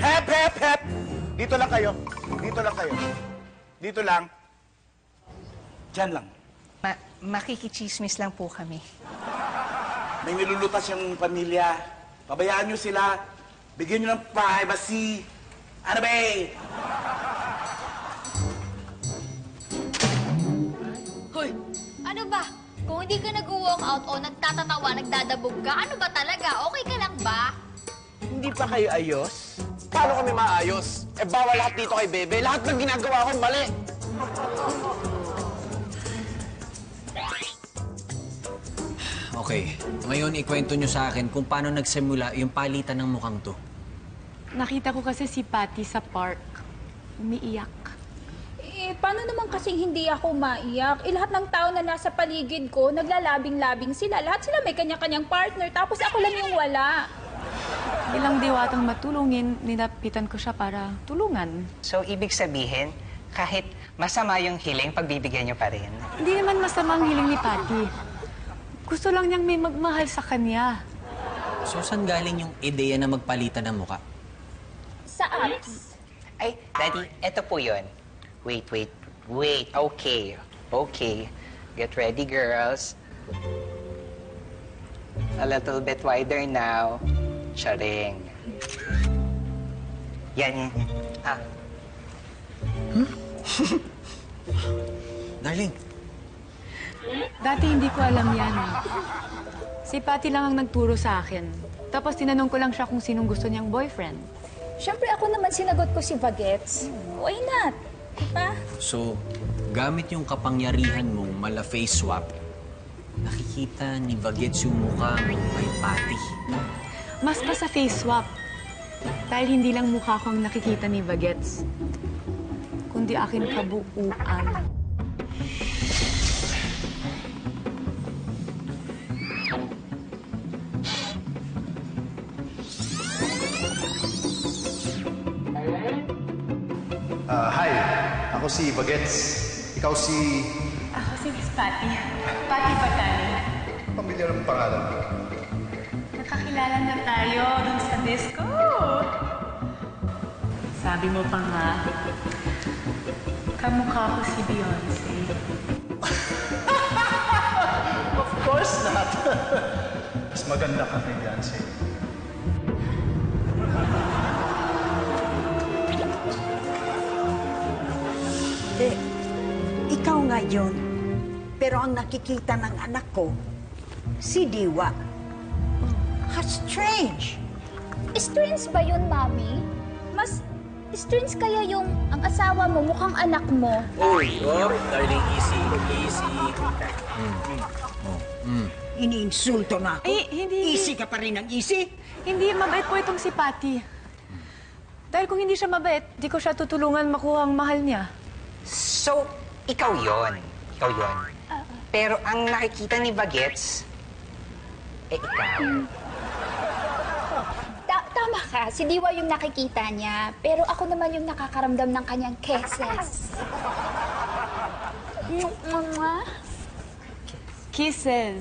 Hep, hep, hep! Dito lang kayo. Dito lang kayo. Dito lang. Diyan lang. Makikichismis lang po kami. May nilulutas yung pamilya. Pabayaan nyo sila. Bigyan nyo ng privacy. Ano ba eh? Hoy! Ano ba? Kung hindi ka nag-walk out o nagtatatawa, nagdadabog ka, ano ba talaga? Okay ka lang ba? Hindi pa kayo ayos? Paano kami maayos? Eh, bawal lahat dito kay Bebe. Lahat ng ginagawa ko mali. Okay, ngayon ikwento nyo sa akin kung paano nagsimula yung palitan ng mukhang to. Nakita ko kasi si Patty sa park. Umiiyak. Eh, paano naman kasing hindi ako maiyak? Eh, lahat ng tao na nasa paligid ko, naglalabing-labing sila. Lahat sila may kanya-kanyang partner, tapos ako lang yung wala. Bilang diwatang matulungin, nilapitan ko siya para tulungan. So, ibig sabihin, kahit masama yung hiling, pagbibigyan niyo pa rin? Hindi naman masama ang hiling ni Patty. Gusto lang niyang may magmahal sa kanya. So, saan galing yung ideya na magpalitan ng mukha? Sa apps. Ay, Daddy, eto po yun. Wait. Okay. Get ready, girls. A little bit wider now. Charing. Yan. Ah. Darling, Dati hindi ko alam yan. Si Patty lang ang nagturo sa akin. Tapos tinanong ko lang siya kung sinong gusto niyang boyfriend. Siyempre ako naman sinagot ko si Bagets. Why not? Diba? so, gamit yung kapangyarihan mong mala-face swap, nakikita ni Bagets yung mukha mo kay Patty. Mas pa sa face swap. Dahil hindi lang mukha ko ang nakikita ni Bagets, kundi akin kabuuan. Hi, ako si Bagets. Ikaw si... Ako si Miss Patty. Patty Patani. Pamilyar ang pangalan. Nakakilala na tayo dun sa disco. Sabi mo pa nga, kamukha ko si Beyonce. Of course not. Mas maganda ka kay Beyonce. Eh, ikaw nga yun. Pero ang nakikita ng anak ko, si Diwa. How strange. Strange ba yun, Mami? Mas strange kaya yung ang asawa mo, mukhang anak mo. Uy, darling, easy. Iniinsulto na ako. Eh, hindi. Easy ka pa rin ang easy? Hindi, mabait po itong si Patty. Dahil kung hindi siya mabait, di ko siya tutulungan makuha ang mahal niya. So, ikaw yon. Pero ang nakikita ni Bagets, ikaw. Tama ka, si Diwa yung nakikita niya. Pero ako naman yung nakakaramdam ng kanyang kisses. Kisses.